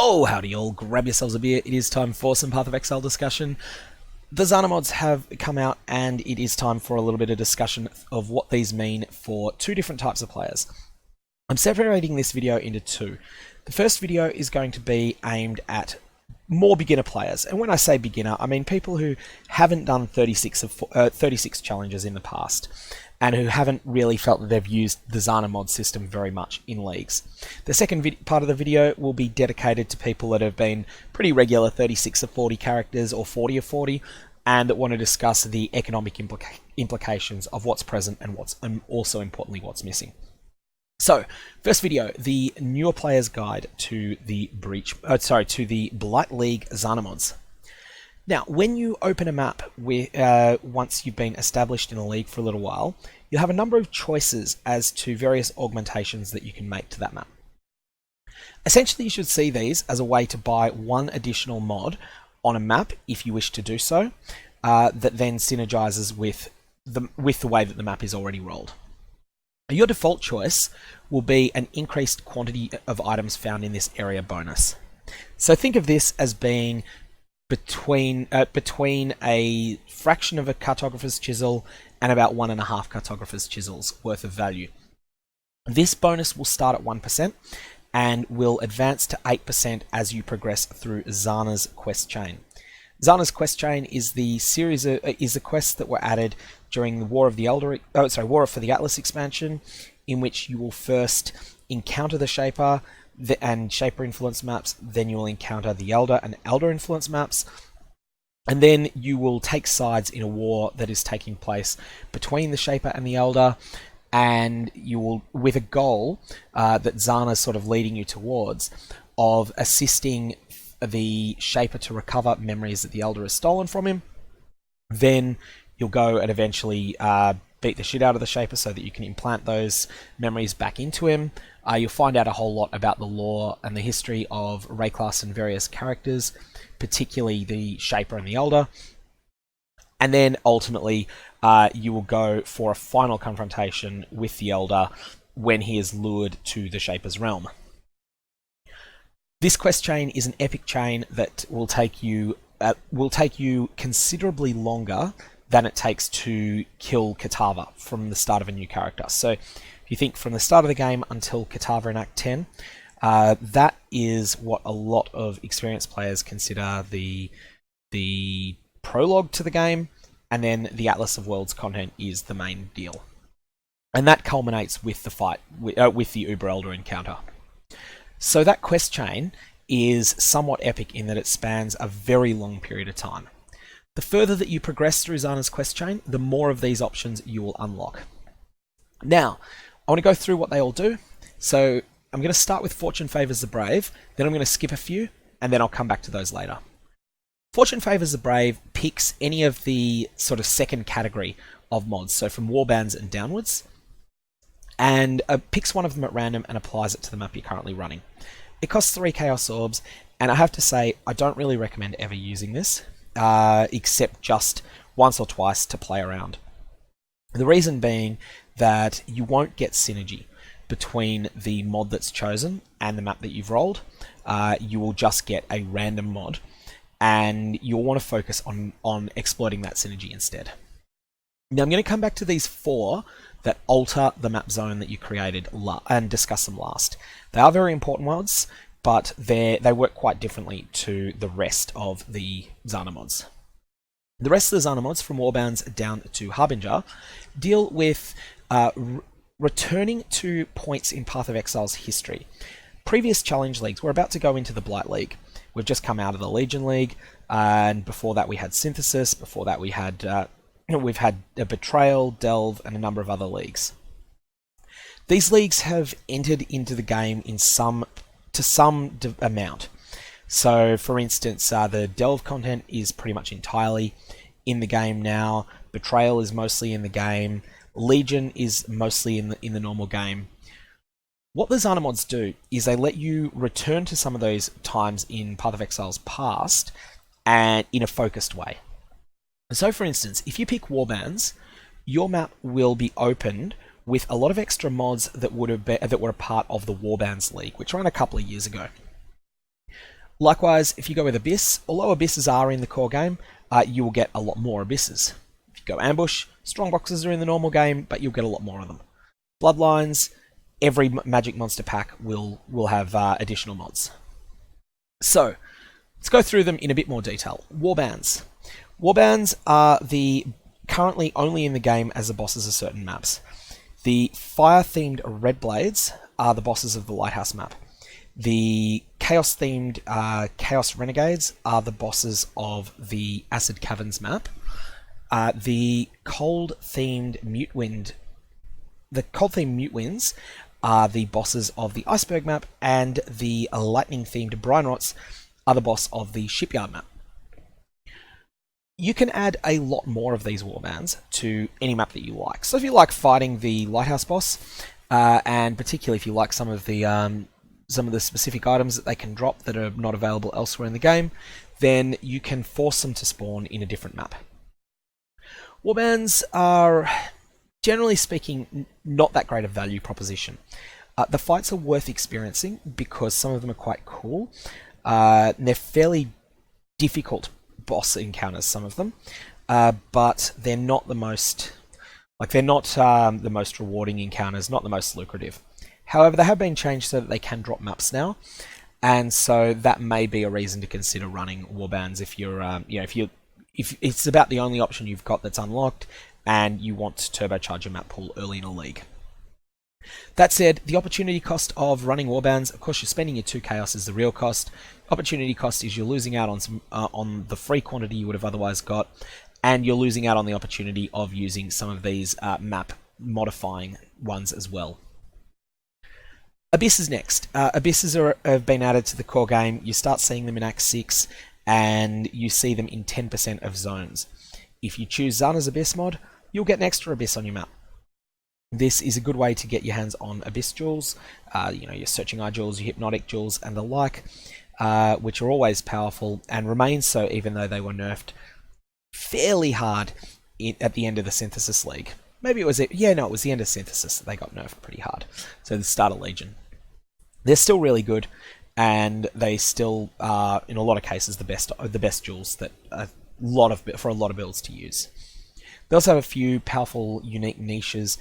Oh, howdy all, grab yourselves a beer, it is time for some Path of Exile discussion. The Zana mods have come out and it is time for a little bit of discussion of what these mean for two different types of players. I'm separating this video into two. The first video is going to be aimed at more beginner players, and when I say beginner, I mean people who haven't done 36 challenges in the past, and who haven't really felt that they've used the Zana mod system very much in leagues. The second part of the video will be dedicated to people that have been pretty regular 36 of 40 characters or 40 of 40, and that want to discuss the economic implications of what's present and also importantly what's missing. So, first video, the newer player's guide to the Blight League Zana mods. Now, when you open a map once you've been established in a league for a little while, you'll have a number of choices as to various augmentations that you can make to that map. Essentially, you should see these as a way to buy one additional mod on a map, if you wish to do so, that then synergizes with the way that the map is already rolled. Your default choice will be an increased quantity of items found in this area bonus. So think of this as being between a fraction of a cartographer's chisel and about 1.5 cartographer's chisels worth of value. This bonus will start at 1% and will advance to 8% as you progress through Zana's quest chain. Zana's quest chain is the quests that were added during the War for the Atlas expansion, in which you will first encounter the Shaper and Shaper influence maps, then you will encounter the Elder and Elder influence maps, and then you will take sides in a war that is taking place between the Shaper and the Elder, and you will, with a goal that Zana's sort of leading you towards, of assisting the Shaper to recover memories that the Elder has stolen from him. Then you'll go and eventually beat the shit out of the Shaper so that you can implant those memories back into him. You'll find out a whole lot about the lore and the history of Rayclass and various characters, particularly the Shaper and the Elder. And then ultimately you will go for a final confrontation with the Elder when he is lured to the Shaper's realm. This quest chain is an epic chain that will take you considerably longer than it takes to kill Kitava from the start of a new character. So if you think from the start of the game until Kitava in Act 10, that is what a lot of experienced players consider the prologue to the game, and then the Atlas of Worlds content is the main deal. And that culminates with the fight, with the Uber Elder encounter. So that quest chain is somewhat epic in that it spans a very long period of time. The further that you progress through Zana's quest chain, the more of these options you will unlock. Now, I want to go through what they all do. So I'm going to start with Fortune Favors the Brave, then I'm going to skip a few, and then I'll come back to those later. Fortune Favors the Brave picks any of the sort of second category of mods, so from Warbands and downwards, and picks one of them at random and applies it to the map you're currently running. It costs 3 Chaos Orbs, and I have to say, I don't really recommend ever using this, except just once or twice to play around. The reason being that you won't get synergy between the mod that's chosen and the map that you've rolled. You will just get a random mod, and you'll want to focus on exploiting that synergy instead. Now I'm going to come back to these 4 that alter the map zone that you created and discuss them last. They are very important mods, but they work quite differently to the rest of the Zana mods. The rest of the Zana mods, from Warbands down to Harbinger, deal with returning to points in Path of Exile's history. Previous challenge leagues, we're about to go into the Blight League. We've just come out of the Legion League, and before that we had Synthesis, before that we've had a Betrayal, Delve, and a number of other leagues. These leagues have entered into the game to some amount. So, for instance, the Delve content is pretty much entirely in the game now. Betrayal is mostly in the game. Legion is mostly in the normal game. What the Zana mods do is they let you return to some of those times in Path of Exile's past, and in a focused way. So, for instance, if you pick Warbands, your map will be opened with a lot of extra mods that were a part of the Warbands League, which ran a couple of years ago. Likewise, if you go with Abyss, although Abysses are in the core game, you will get a lot more Abysses. If you go Ambush, Strongboxes are in the normal game, but you'll get a lot more of them. Bloodlines, every Magic Monster pack will have additional mods. So, let's go through them in a bit more detail. Warbands. Warbands are currently only in the game as the bosses of certain maps. The fire-themed Red Blades are the bosses of the Lighthouse map. The Chaos-themed Chaos Renegades are the bosses of the Acid Caverns map. The Cold-themed Mute Winds are the bosses of the Iceberg map, and the Lightning-themed Brine Rots are the boss of the Shipyard map. You can add a lot more of these warbands to any map that you like. So if you like fighting the Lighthouse boss, and particularly if you like some of the specific items that they can drop that are not available elsewhere in the game, then you can force them to spawn in a different map. Warbands are, generally speaking, not that great a value proposition. The fights are worth experiencing because some of them are quite cool. They're fairly difficult boss encounters, some of them, but they're not the most rewarding encounters, not the most lucrative. However, they have been changed so that they can drop maps now, and so that may be a reason to consider running warbands if you're, if it's about the only option you've got that's unlocked, and you want to turbocharge your map pool early in a league. That said, the opportunity cost of running warbands, of course, you're spending your 2 chaos is the real cost. Opportunity cost is you're losing out on the free quantity you would have otherwise got, and you're losing out on the opportunity of using some of these map modifying ones as well. Abysses next. Abysses have been added to the core game. You start seeing them in Act 6, and you see them in 10% of zones. If you choose Zana's Abyss mod, you'll get an extra Abyss on your map. This is a good way to get your hands on Abyss jewels, your Searching Eye jewels, your Hypnotic jewels, and the like, which are always powerful and remain so even though they were nerfed fairly hard at the end of the Synthesis League. Maybe it was it was the end of Synthesis that they got nerfed pretty hard. So the start of Legion. They're still really good, and they still are in a lot of cases the best jewels that for a lot of builds to use. They also have a few powerful, unique niches,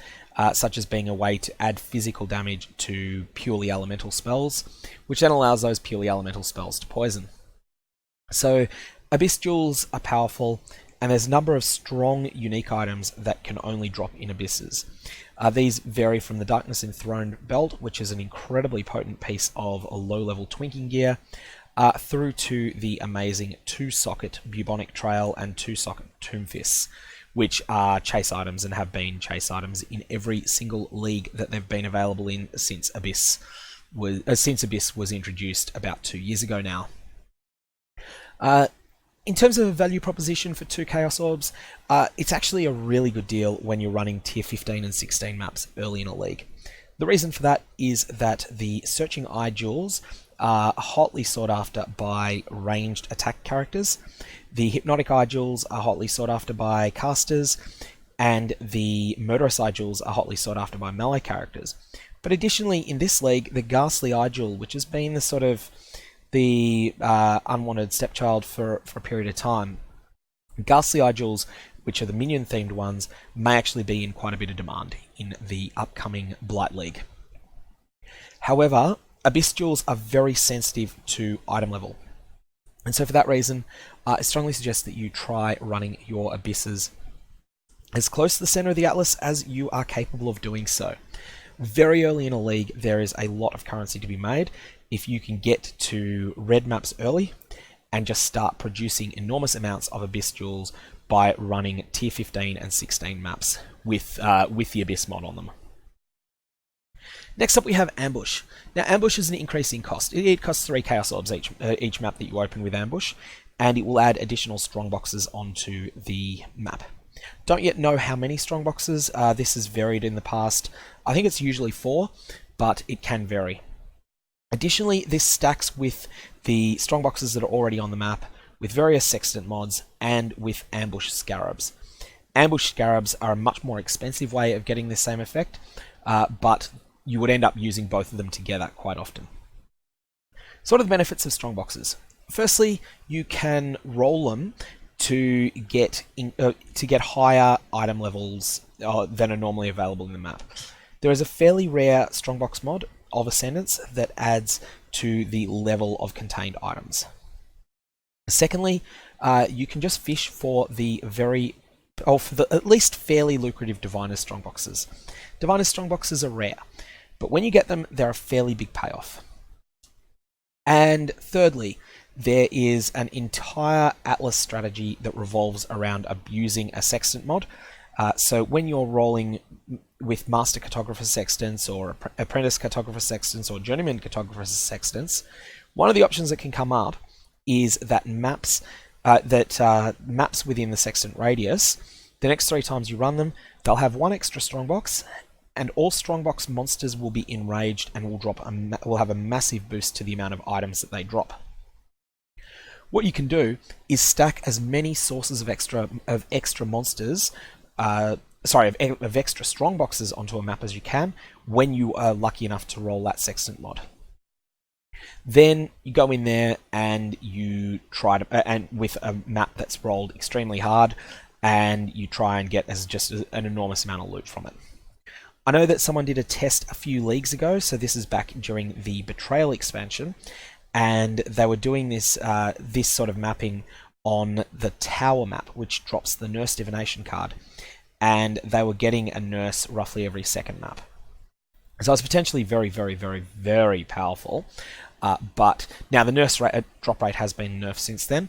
such as being a way to add physical damage to purely elemental spells, which then allows those purely elemental spells to poison. So, Abyss jewels are powerful, and there's a number of strong, unique items that can only drop in Abysses. These vary from the Darkness Enthroned Belt, which is an incredibly potent piece of a low-level twinking gear, through to the amazing 2-socket Bubonic Trail and 2-socket Tomb Fists, which are chase items and have been chase items in every single league that they've been available in since Abyss was introduced about 2 years ago now. In terms of a value proposition for 2 Chaos Orbs, it's actually a really good deal when you're running tier 15 and 16 maps early in a league. The reason for that is that the Searching Eye jewels are hotly sought after by ranged attack characters. The Hypnotic Eye jewels are hotly sought after by casters, and the Murderous Eye jewels are hotly sought after by melee characters. But additionally, in this league, the Ghastly Eye jewel, which has been the unwanted stepchild for a period of time, Ghastly Eye jewels, which are the minion-themed ones, may actually be in quite a bit of demand in the upcoming Blight League. However, Abyss jewels are very sensitive to item level. And so for that reason, I strongly suggest that you try running your Abysses as close to the center of the Atlas as you are capable of doing so. Very early in a league, there is a lot of currency to be made if you can get to red maps early and just start producing enormous amounts of Abyss jewels by running tier 15 and 16 maps with the Abyss mod on them. Next up we have Ambush. Now Ambush is an increasing cost. It costs 3 Chaos Orbs each map that you open with Ambush, and it will add additional strongboxes onto the map. Don't yet know how many strongboxes. This has varied in the past. I think it's usually 4, but it can vary. Additionally, this stacks with the strongboxes that are already on the map, with various sextant mods, and with Ambush Scarabs. Ambush Scarabs are a much more expensive way of getting the same effect, but you would end up using both of them together quite often. So what are the benefits of strongboxes? Firstly, you can roll them to get higher item levels than are normally available in the map. There is a fairly rare strongbox mod of Ascendance that adds to the level of contained items. Secondly, you can just fish for the at least fairly lucrative Diviners strongboxes. Diviners strongboxes are rare, but when you get them, they're a fairly big payoff. And thirdly, there is an entire Atlas strategy that revolves around abusing a Sextant mod. So when you're rolling with Master Cartographer Sextants or Apprentice Cartographer Sextants or Journeyman Cartographer Sextants, one of the options that can come up is that maps within the Sextant radius, the next 3 times you run them, they'll have 1 extra strongbox, and all strongbox monsters will be enraged and will have a massive boost to the amount of items that they drop. What you can do is stack as many sources of extra monsters, of extra strongboxes onto a map as you can when you are lucky enough to roll that Sextant mod. Then you go in there and you try to, and with a map that's rolled extremely hard, and you try and get just an enormous amount of loot from it. I know that someone did a test a few leagues ago, so this is back during the Betrayal expansion, and they were doing this sort of mapping on the Tower map, which drops the Nurse Divination card, and they were getting a nurse roughly every second map. So it's potentially very, very, very, very powerful. But now the nurse drop rate has been nerfed since then,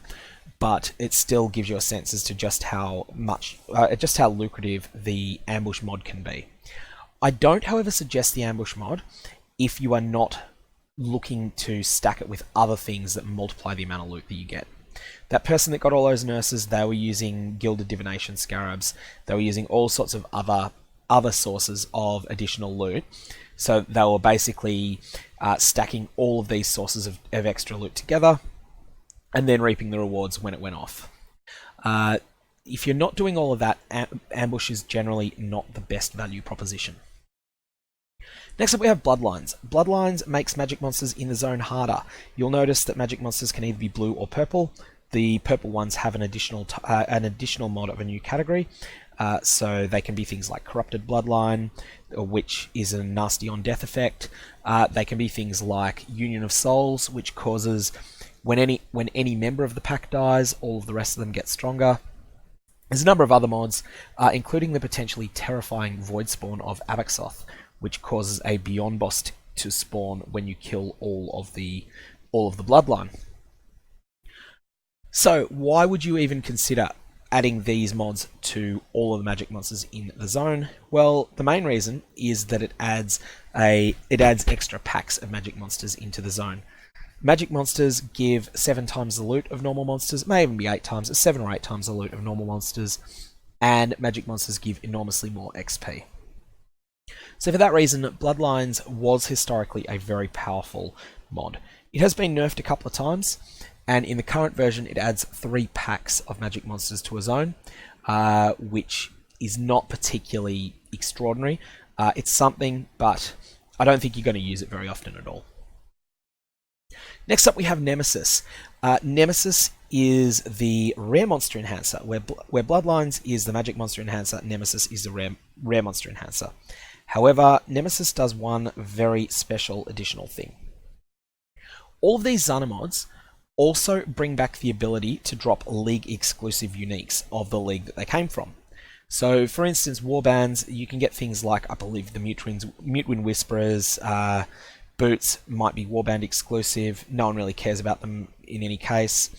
but it still gives you a sense as to just how lucrative the ambush mod can be. I don't, however, suggest the ambush mod if you are not looking to stack it with other things that multiply the amount of loot that you get. That person that got all those nurses, they were using Gilded Divination Scarabs. They were using all sorts of other sources of additional loot. So they were basically stacking all of these sources of extra loot together and then reaping the rewards when it went off. If you're not doing all of that, ambush is generally not the best value proposition. Next up we have Bloodlines. Bloodlines makes magic monsters in the zone harder. You'll notice that magic monsters can either be blue or purple. The purple ones have an additional mod of a new category. So they can be things like Corrupted Bloodline, which is a nasty on-death effect. They can be things like Union of Souls, which causes when any member of the pack dies, all of the rest of them get stronger. There's a number of other mods, including the potentially terrifying Void Spawn of Abaxoth, which causes a Beyond boss to spawn when you kill all of the bloodline. So why would you even consider adding these mods to all of the magic monsters in the zone? Well, the main reason is that it adds extra packs of magic monsters into the zone. Magic monsters give 7 times the loot of normal monsters, may even be 8 times, 7 or 8 times the loot of normal monsters, and magic monsters give enormously more XP. So for that reason, Bloodlines was historically a very powerful mod. It has been nerfed a couple of times, and in the current version it adds 3 packs of magic monsters to a zone, which is not particularly extraordinary. It's something, but I don't think you're going to use it very often at all. Next up we have Nemesis. Nemesis is the rare monster enhancer, where Bloodlines is the magic monster enhancer, Nemesis is the rare monster enhancer. However, Nemesis does one very special additional thing. All of these Zana mods also bring back the ability to drop league-exclusive uniques of the league that they came from. So, for instance, Warbands, you can get things like, I believe, the Mute-Wind Whisperers. Boots might be Warband exclusive. No one really cares about them in any case.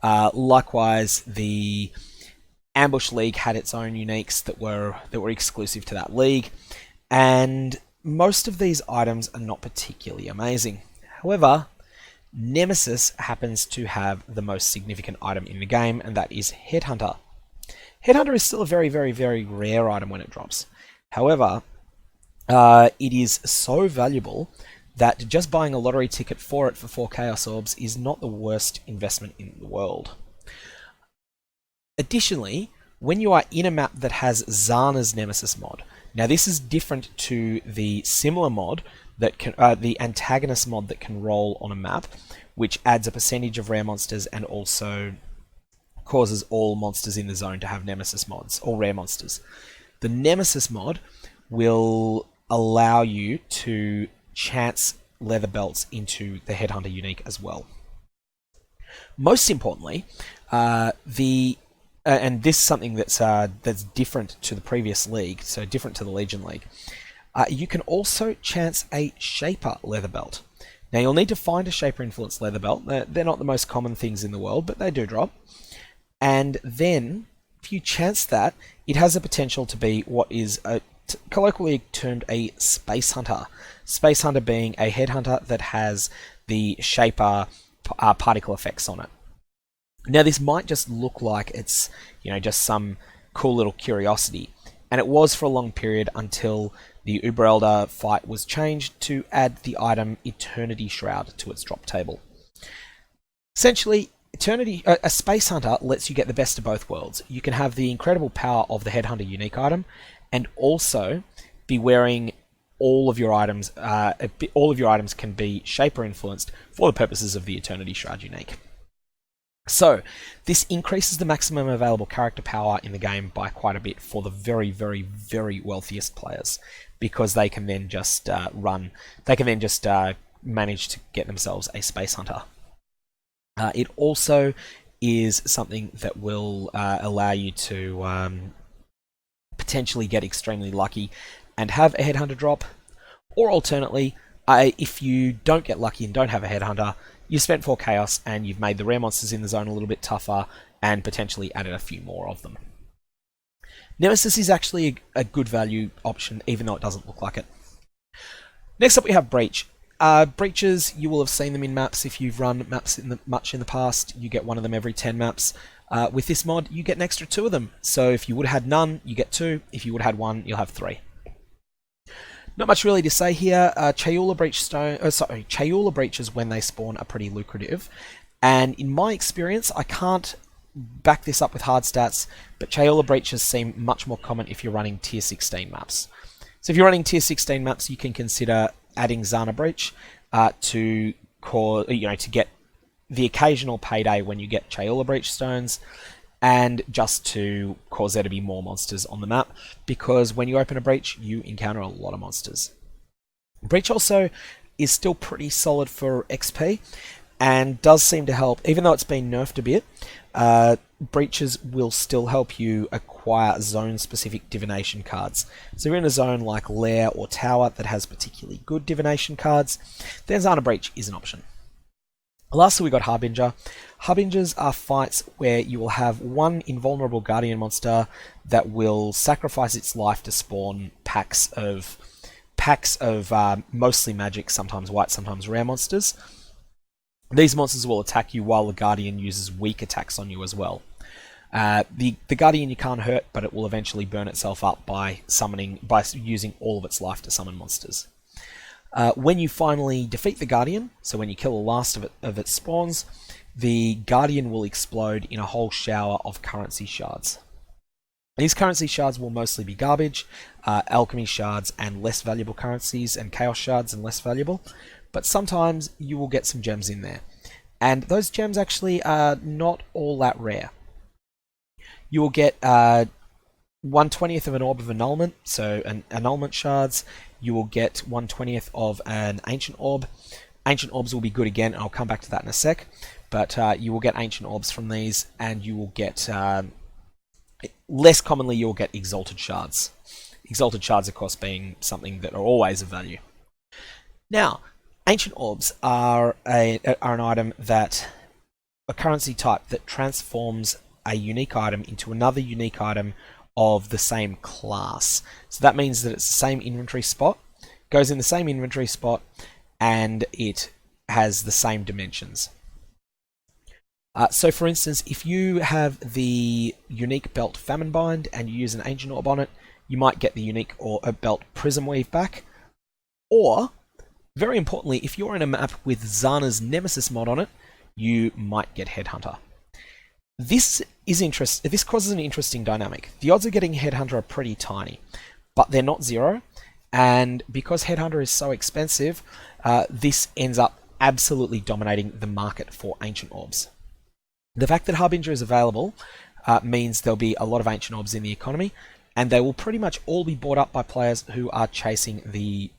Likewise, the Ambush League had its own uniques that were exclusive to that league. And most of these items are not particularly amazing. However, Nemesis happens to have the most significant item in the game, and that is Headhunter. Headhunter is still a very, very, very rare item when it drops. However, it is so valuable that just buying a lottery ticket for it for 4 Chaos Orbs is not the worst investment in the world. Additionally, when you are in a map that has Zana's Nemesis mod, now this is different to the similar mod that can the antagonist mod that can roll on a map, which adds a percentage of rare monsters and also causes all monsters in the zone to have Nemesis mods, or rare monsters. The Nemesis mod will allow you to chance leather belts into the Headhunter unique as well. Most importantly, and this is something that's different to the previous league, so different to the Legion League. You can also chance a Shaper leather belt. Now you'll need to find a Shaper influenced leather belt. They're not the most common things in the world, but they do drop. And then, if you chance that, it has the potential to be what is colloquially termed a Space Hunter. Space Hunter being a Headhunter that has the Shaper particle effects on it. Now this might just look like it's just some cool little curiosity, and it was for a long period until the Uber Elder fight was changed to add the item Eternity Shroud to its drop table. Essentially, a Space Hunter lets you get the best of both worlds. You can have the incredible power of the Headhunter unique item, and also be wearing all of your items. All of your items can be Shaper influenced for the purposes of the Eternity Shroud unique. So, this increases the maximum available character power in the game by quite a bit for the very, very, very wealthiest players, because they can then just manage to get themselves a Space Hunter. It also is something that will allow you to potentially get extremely lucky and have a Headhunter drop, or alternately, if you don't get lucky and don't have a Headhunter, you've spent 4 Chaos and you've made the rare monsters in the zone a little bit tougher and potentially added a few more of them. Nemesis is actually a good value option, even though it doesn't look like it. Next up we have Breach. Breaches, you will have seen them in maps if you've run maps much in the past. You get one of them every 10 maps. With this mod, you get an extra 2 of them. So if you would have had none, you get 2. If you would have had 1, you'll have 3. Not much really to say here. Chayula Breaches when they spawn are pretty lucrative. And in my experience, I can't back this up with hard stats, but Chayula Breaches seem much more common if you're running tier 16 maps. So if you're running tier 16 maps, you can consider adding Zana Breach to get the occasional payday when you get Chayula Breach stones, and just to cause there to be more monsters on the map, because when you open a Breach, you encounter a lot of monsters. Breach also is still pretty solid for XP, and does seem to help, even though it's been nerfed a bit. Breaches will still help you acquire zone-specific divination cards. So if you're in a zone like Lair or Tower that has particularly good divination cards, then Zana Breach is an option. Lastly, we got Harbinger. Harbingers are fights where you will have one invulnerable Guardian monster that will sacrifice its life to spawn packs of mostly magic, sometimes white, sometimes rare monsters. These monsters will attack you while the Guardian uses weak attacks on you as well. The Guardian you can't hurt, but it will eventually burn itself up by using all of its life to summon monsters. When you finally defeat the Guardian, so when you kill the last of its spawns, the Guardian will explode in a whole shower of currency shards. These currency shards will mostly be garbage, alchemy shards and less valuable currencies, and chaos shards and less valuable, but sometimes you will get some gems in there. And those gems actually are not all that rare. You will get 1/20th of an Orb of Annulment, so annulment shards. You will get 1/20th of an Ancient Orb. Ancient Orbs will be good again, and I'll come back to that in a sec. But you will get Ancient Orbs from these, and you will get, less commonly, you'll get Exalted Shards. Exalted Shards, of course, being something that are always of value. Now, Ancient Orbs are an item that, a currency type that transforms a unique item into another unique item of the same class. So that means that it's the same inventory spot, goes in the same inventory spot, and it has the same dimensions. So for instance, if you have the unique belt Famine Bind and you use an Ancient Orb on it, you might get the unique belt Prism Weave back. Or, very importantly, if you're in a map with Zana's Nemesis mod on it, you might get Headhunter. This causes an interesting dynamic. The odds of getting Headhunter are pretty tiny, but they're not zero, And because Headhunter is so expensive, this ends up absolutely dominating the market for Ancient Orbs. The fact that Harbinger is available means there'll be a lot of Ancient Orbs in the economy, and they will pretty much all be bought up by players who are chasing the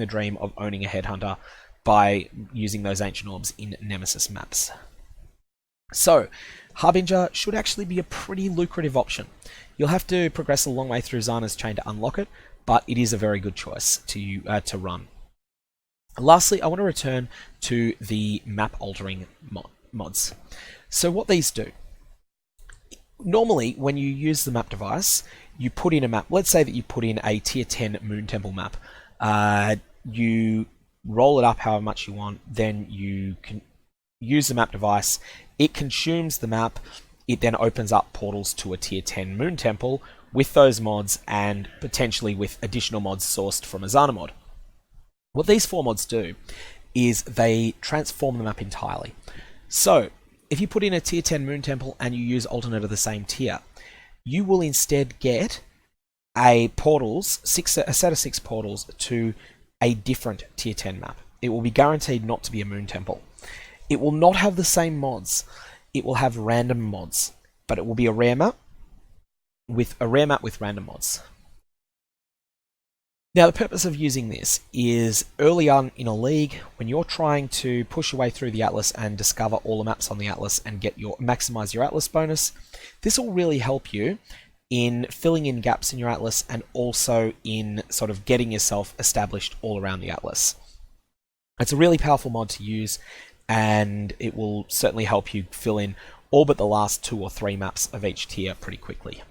dream of owning a Headhunter by using those Ancient Orbs in Nemesis maps. So, Harbinger should actually be a pretty lucrative option. You'll have to progress a long way through Zana's chain to unlock it, but it is a very good choice to run. Lastly, I want to return to the map altering mods. So what these do, normally when you use the map device, you put in a map. Let's say that you put in a tier 10 Moon Temple map. You roll it up however much you want, then you can use the map device. It consumes the map. It then opens up portals to a tier 10 Moon Temple with those mods and potentially with additional mods sourced from a Zana mod. What these 4 mods do is they transform the map entirely. So, if you put in a tier 10 Moon Temple and you use alternate of the same tier, you will instead get a set of 6 portals to a different tier 10 map. It will be guaranteed not to be a Moon Temple. It will not have the same mods. It will have random mods, but it will be a rare map with random mods. Now, the purpose of using this is early on in a league, when you're trying to push your way through the Atlas and discover all the maps on the Atlas and maximize your Atlas bonus. This will really help you in filling in gaps in your Atlas and also in sort of getting yourself established all around the Atlas. It's a really powerful mod to use, and it will certainly help you fill in all but the last 2 or 3 maps of each tier pretty quickly.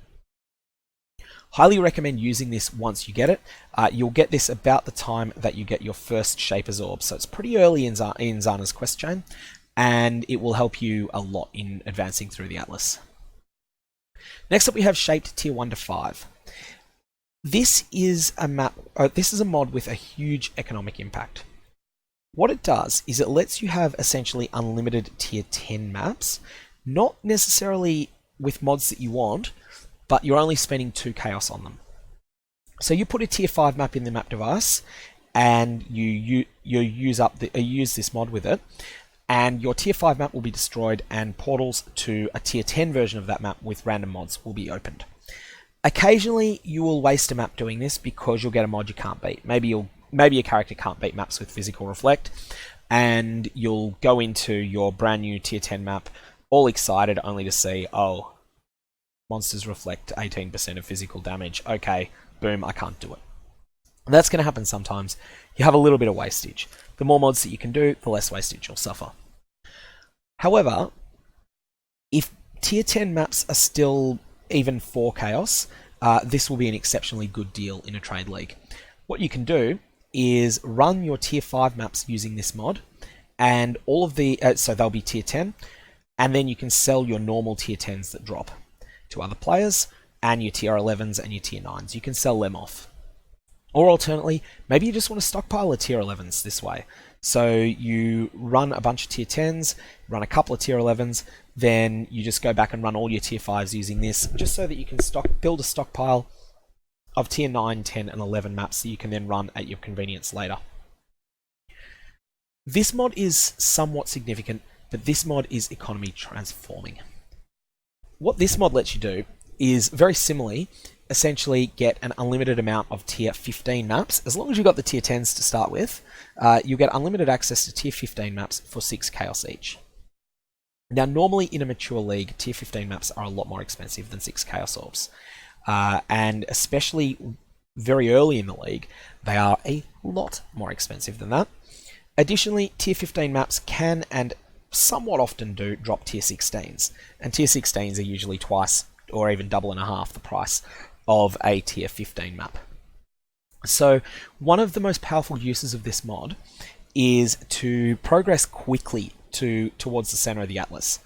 Highly recommend using this once you get it. You'll get this about the time that you get your first Shaper's Orb, so it's pretty early in Zana's quest chain, and it will help you a lot in advancing through the Atlas. Next up we have Shaped Tier 1 to 5. This is a mod with a huge economic impact. What it does is it lets you have essentially unlimited tier 10 maps, not necessarily with mods that you want, but you're only spending 2 chaos on them. So you put a tier 5 map in the map device, and you use this mod with it, and your tier 5 map will be destroyed, and portals to a tier 10 version of that map with random mods will be opened. Occasionally, you will waste a map doing this because you'll get a mod you can't beat. Maybe your character can't beat maps with physical reflect, and you'll go into your brand new tier 10 map all excited only to see, oh, monsters reflect 18% of physical damage. Okay, boom, I can't do it. And that's going to happen sometimes. You have a little bit of wastage. The more mods that you can do, the less wastage you'll suffer. However, if tier 10 maps are still even 4 chaos, this will be an exceptionally good deal in a trade league. What you can do is run your tier 5 maps using this mod, and all of the so they'll be tier 10, and then you can sell your normal tier 10s that drop to other players, and your tier 11s and your tier 9s. You can sell them off. Or alternately, maybe you just want to stockpile the tier 11s this way. So you run a bunch of tier 10s, run a couple of tier 11s, then you just go back and run all your tier 5s using this, just so that you can build a stockpile of tier 9, 10, and 11 maps that you can then run at your convenience later. This mod is somewhat significant, but this mod is economy transforming. What this mod lets you do is very similarly, essentially get an unlimited amount of tier 15 maps. As long as you've got the tier 10s to start with, you'll get unlimited access to tier 15 maps for 6 chaos each. Now, normally in a mature league, tier 15 maps are a lot more expensive than 6 chaos orbs. And especially very early in the league, they are a lot more expensive than that. Additionally, tier 15 maps can and somewhat often do drop tier 16s, and tier 16s are usually twice or even double and a half the price of a tier 15 map. So one of the most powerful uses of this mod is to progress quickly towards the center of the Atlas.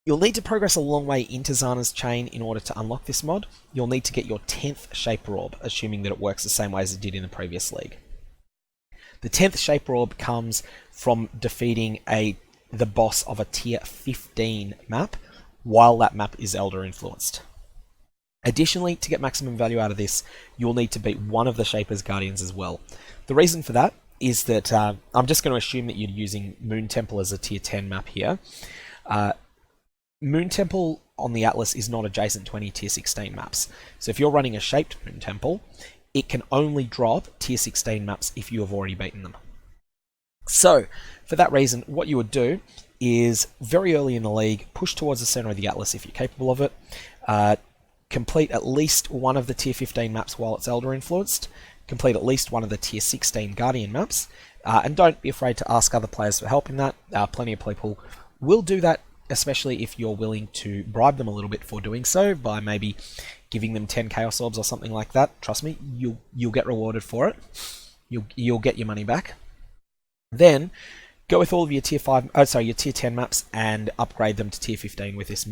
You'll need to progress a long way into Zana's chain in order to unlock this mod. You'll need to get your 10th Shaper Orb, assuming that it works the same way as it did in the previous league. The 10th Shaper Orb comes from defeating the boss of a tier 15 map while that map is Elder influenced. Additionally, to get maximum value out of this, you'll need to beat one of the Shaper's Guardians as well. The reason for that is that I'm just going to assume that you're using Moon Temple as a tier 10 map here. Moon Temple on the Atlas is not adjacent to any tier 16 maps. So if you're running a shaped Moon Temple, it can only drop tier 16 maps if you have already beaten them. So, for that reason, what you would do is, very early in the league, push towards the center of the Atlas if you're capable of it, complete at least one of the tier 15 maps while it's Elder influenced, complete at least one of the tier 16 Guardian maps, and don't be afraid to ask other players for help in that. Plenty of people will do that, especially if you're willing to bribe them a little bit for doing so, by maybe giving them 10 Chaos Orbs or something like that. Trust me, you'll get rewarded for it. You'll get your money back. Then go with all of your tier 10 maps and upgrade them to tier 15 with this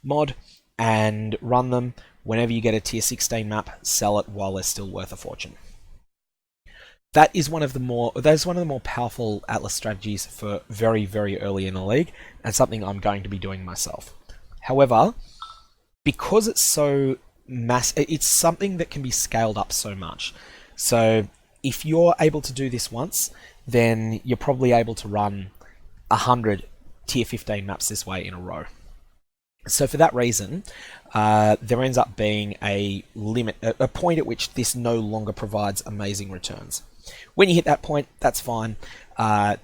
mod, and run them. Whenever you get a tier 16 map, sell it while they're still worth a fortune. That is one of the more powerful Atlas strategies for very, very early in the league, and something I'm going to be doing myself. However, because it's so it's something that can be scaled up so much. So if you're able to do this once, then you're probably able to run 100 tier 15 maps this way in a row. So for that reason, there ends up being a limit, a point at which this no longer provides amazing returns. When you hit that point, that's fine.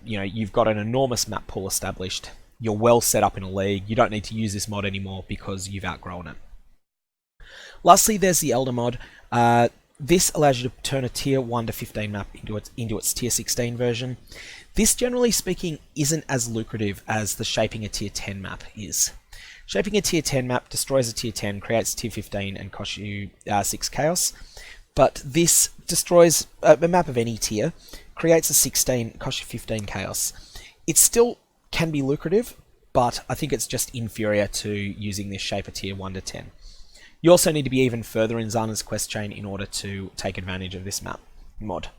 You've got an enormous map pool established. You're well set up in a league. You don't need to use this mod anymore because you've outgrown it. Lastly, there's the Elder mod. This allows you to turn a tier 1 to 15 map into its tier 16 version. This, generally speaking, isn't as lucrative as the shaping a tier 10 map is. Shaping a tier 10 map destroys a tier 10, creates tier 15, and costs you 6 chaos. But this destroys a map of any tier, creates a 16, costs you 15 chaos. It still can be lucrative, but I think it's just inferior to using this shaper tier 1 to 10. You also need to be even further in Zana's quest chain in order to take advantage of this mod.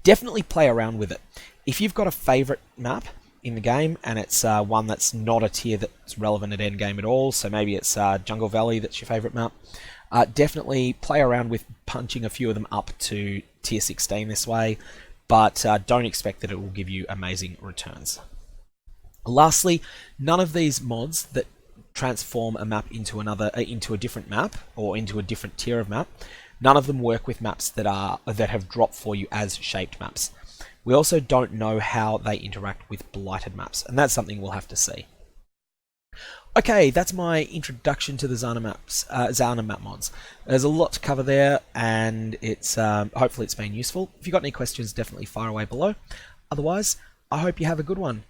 Definitely play around with it. If you've got a favourite map in the game, and it's one that's not a tier that's relevant at endgame at all, so maybe it's Jungle Valley that's your favourite map, definitely play around with punching a few of them up to tier 16 this way, but don't expect that it will give you amazing returns. Lastly, none of these mods that transform a map into a different map, or into a different tier of map, none of them work with maps that have dropped for you as shaped maps. We also don't know how they interact with blighted maps, and that's something we'll have to see. Okay, that's my introduction to the Zana map mods. There's a lot to cover there, and it's hopefully it's been useful. If you've got any questions, definitely fire away below. Otherwise, I hope you have a good one.